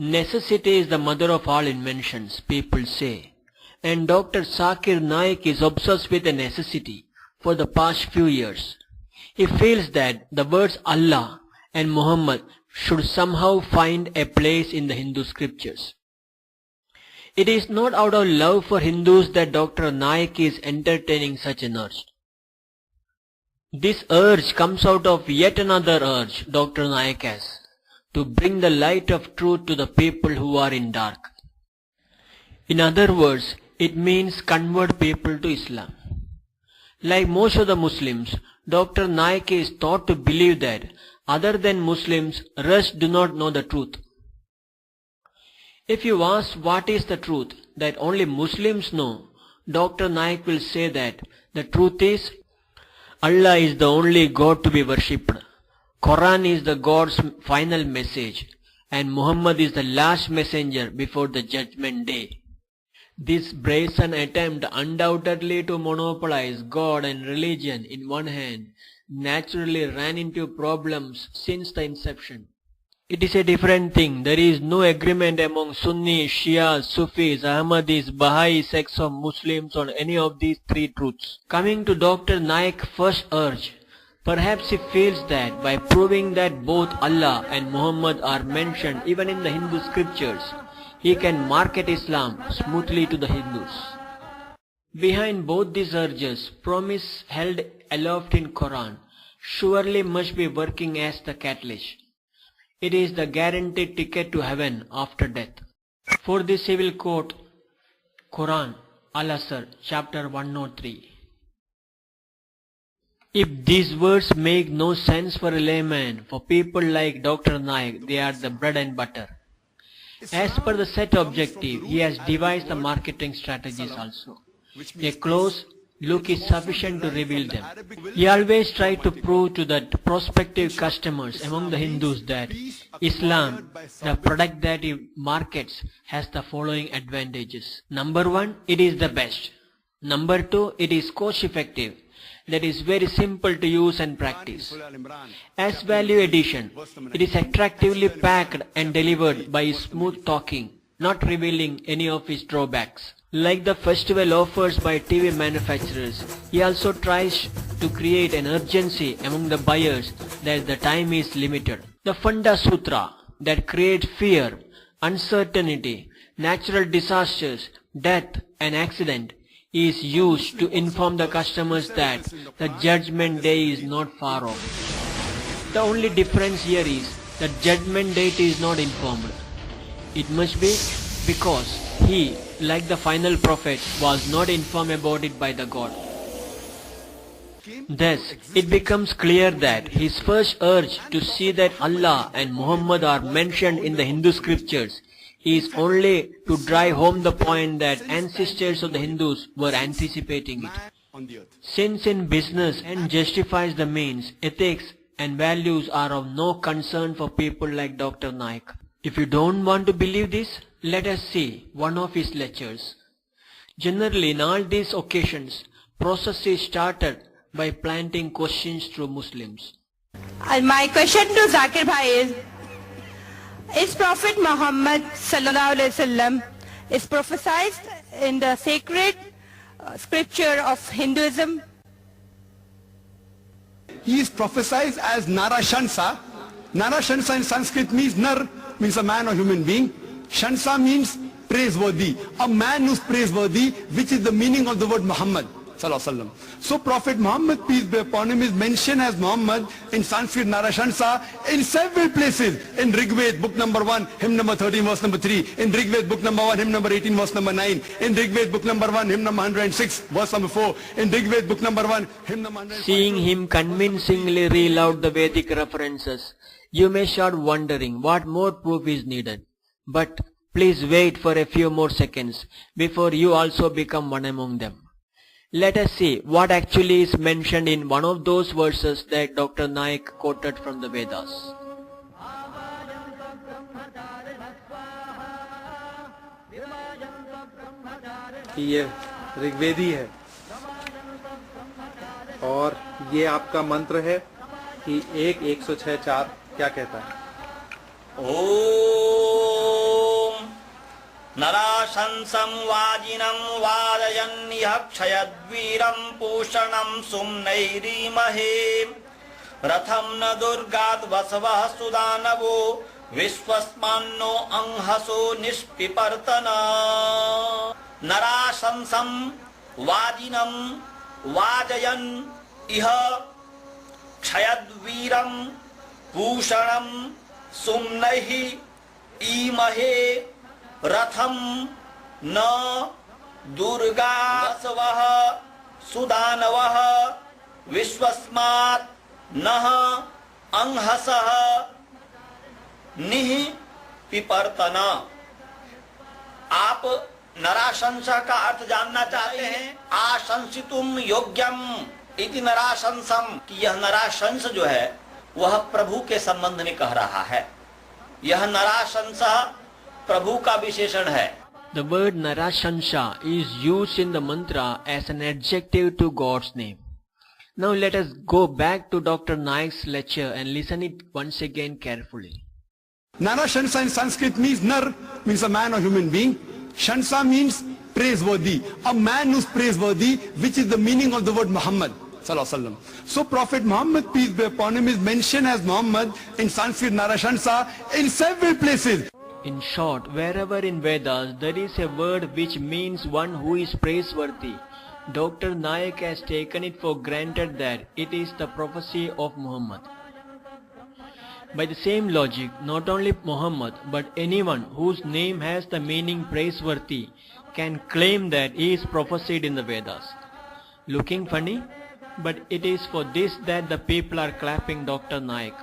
Necessity is the mother of all inventions, people say. And Dr. Zakir Naik is obsessed with the necessity for the past few years. He feels that the words Allah and Muhammad should somehow find a place in the Hindu scriptures. It is not out of love for Hindus that Dr. Naik is entertaining such an urge. This urge comes out of yet another urge Dr. Naik has, to bring the light of truth to the people who are in dark. In other words, it means convert people to Islam. Like most of the Muslims, Dr. Naik is taught to believe that other than Muslims, rest do not know the truth. If you ask what is the truth that only Muslims know, Dr. Naik will say that the truth is Allah is the only God to be worshipped. Quran is the God's final message, and Muhammad is the last messenger before the judgment day. This brazen attempt undoubtedly to monopolize God and religion in one hand naturally ran into problems since the inception. It is a different thing. There is no agreement among Sunni, Shia, Sufis, Ahmadis, Baha'i sects of Muslims on any of these three truths. Coming to Dr. Naik's first urge, perhaps he feels that by proving that both Allah and Muhammad are mentioned even in the Hindu scriptures, he can market Islam smoothly to the Hindus. Behind both these urges, promise held aloft in Quran surely must be working as the catalyst. It is the guaranteed ticket to heaven after death. For this he will quote Quran, Al-Asr, chapter 103. If these words make no sense for a layman, for people like Dr. Naik, they are the bread and butter. As per the set objective, he has devised the marketing strategies also. A close look is sufficient to reveal them. He always tried to prove to the prospective customers among the Hindus that Islam, the product that he markets, has the following advantages. Number one, it is the best. Number two, it is cost effective. That is very simple to use and practice. As value addition, it is attractively packed and delivered by smooth talking, not revealing any of its drawbacks. Like the festival offers by TV manufacturers, he also tries to create an urgency among the buyers that the time is limited. The Funda Sutra that creates fear, uncertainty, natural disasters, death and accident is used to inform the customers that the judgment day is not far off. The only difference here is that judgment date is not informed. It must be because he, like the final prophet, was not informed about it by the God. Thus, it becomes clear that his first urge to see that Allah and Muhammad are mentioned in the Hindu scriptures is only to drive home the point that ancestors of the Hindus were anticipating it. Since in business and justifies the means, ethics and values are of no concern for people like Dr. Naik. If you don't want to believe this, let us see one of his lectures. Generally, in all these occasions, process is started by planting questions through Muslims. My question to Zakir Bhai is Prophet Muhammad sallallahu alaihi wasallam is prophesied in the sacred scripture of Hinduism? He is prophesied as Narashansa. Narashansa in Sanskrit means Nar, means a man or human being. Shansa means praiseworthy, a man who is praiseworthy, which is the meaning of the word Muhammad sallallahu alaihi wasallam. So Prophet Muhammad, peace be upon him, is mentioned as Muhammad in Sanskrit Narashansa in several places. In Rigved, book number 1, hymn number 13, verse number 3. In Rigved, book number 1, hymn number 18, verse number 9. In Rigved, book number 1, hymn number 106, verse number 4. In Rigved, book number 1, hymn number 105. Seeing him convincingly reel out the Vedic references, you may start wondering what more proof is needed. But please wait for a few more seconds before you also become one among them. Let us see what actually is mentioned in one of those verses that Dr. Naik quoted from the Vedas. ये ऋग्वेदी है और ये आपका मंत्र है कि 1-106-4 क्या कहता है? Oh नराशंसं वाजिनं वादयन्निह क्षयद्वीरं पूषणं सुम्नैरीमहे रथं न दुर्गाद् वसवः सुदानवो विश्वस्मान्नो अंहसो निष्पिपर्तन नराशंसं वाजिनं वाजयन् इह क्षयद्वीरं पूषणं सुम्नैः ईमहे रथं न दुर्गा वसवः सुदानवः विश्वस्मात् नः अंहसः निः पिपर्तन। आप नराशंसा का अर्थ जानना चाहते हैं? आशंसितुम योग्यम इति नराशंसम, कि यह नराशंस जो है वह प्रभु के संबंध में कह रहा है। यह नराशंसा प्रभु का विशेषण है। The word Narashansha is used in the mantra as an adjective to God's name. Now let us go back to Dr. Naik's lecture and listen it once again carefully. Narashansa in Sanskrit means nar, means a man or human being. Shansa means praiseworthy, a man who's praiseworthy, which is the meaning of the word Muhammad sallallahu alaihi wasallam. So Prophet Muhammad, peace be upon him, is mentioned as Muhammad in Sanskrit Narashansa in several places. In short, wherever in Vedas there is a word which means one who is praiseworthy, Dr. Naik has taken it for granted that it is the prophecy of Muhammad. By the same logic, not only Muhammad but anyone whose name has the meaning praiseworthy can claim that he is prophesied in the Vedas. Looking funny? But it is for this that the people are clapping Dr. Naik.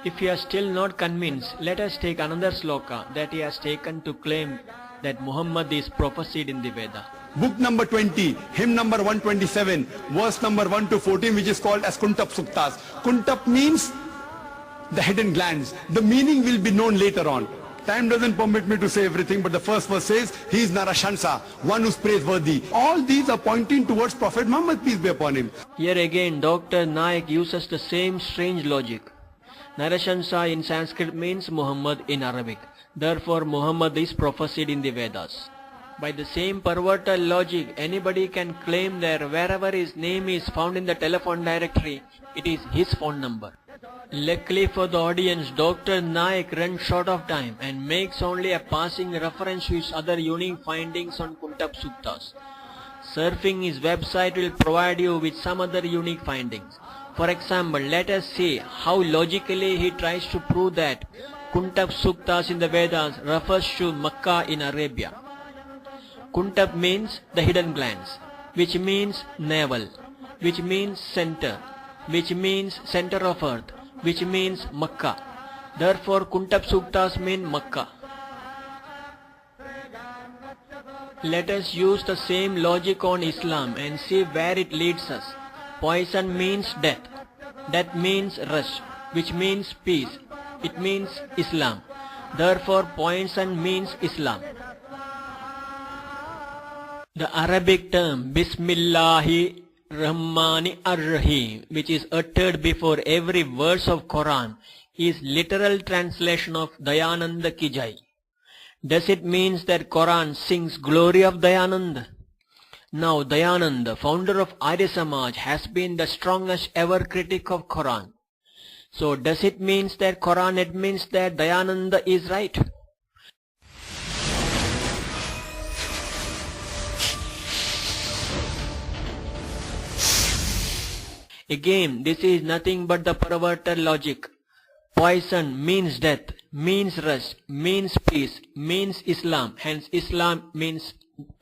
If you are still not convinced, let us take another sloka that he has taken to claim that Muhammad is prophesied in the Veda. Book number 20, hymn number 127, verse number 1 to 14, which is called as Kuntap Suktas. Kuntap means the hidden glands. The meaning will be known later on. Time doesn't permit me to say everything, but the first verse says, he is Narashansa, one who is praiseworthy. All these are pointing towards Prophet Muhammad, peace be upon him. Here again, Dr. Naik uses the same strange logic. Narashansa in Sanskrit means Muhammad in Arabic. Therefore, Muhammad is prophesied in the Vedas. By the same perverted logic, anybody can claim that wherever his name is found in the telephone directory, it is his phone number. Luckily for the audience, Dr. Naik runs short of time and makes only a passing reference to his other unique findings on Kuntap Suktas. Surfing his website will provide you with some other unique findings. For example, let us see how logically he tries to prove that Kuntap Suktas in the Vedas refers to Makkah in Arabia. Kuntap means the hidden glands, which means navel, which means center, which means center of earth, which means Makkah. Therefore, Kuntap Suktas mean Makkah. Let us use the same logic on Islam and see where it leads us. Poison means death. Death means rest, which means peace. It means Islam. Therefore, poison means Islam. The Arabic term Bismillahi Rahmani Ar-Rahim, which is uttered before every verse of Quran, is literal translation of Dayananda Ki Jai. Does it mean that Quran sings glory of Dayananda? Now Dayananda, founder of Arya Samaj, has been the strongest ever critic of Quran. So does it mean that Quran admits that Dayananda is right? Again, this is nothing but the perverted logic. Poison means death, means rest, means peace, means Islam. Hence Islam means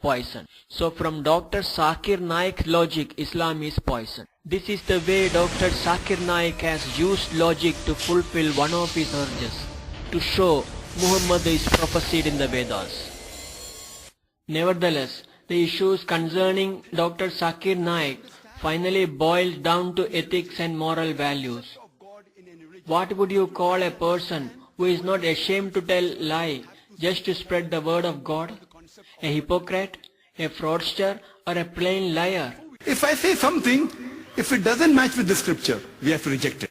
poison. So from Dr. Zakir Naik's logic, Islam is poison. This is the way Dr. Zakir Naik has used logic to fulfill one of his urges, to show Muhammad is prophesied in the Vedas. Nevertheless, the issues concerning Dr. Zakir Naik finally boils down to ethics and moral values. What would you call a person who is not ashamed to tell lie just to spread the word of God? A hypocrite, a fraudster, or a plain liar? If I say something, if it doesn't match with the scripture, we have to reject it.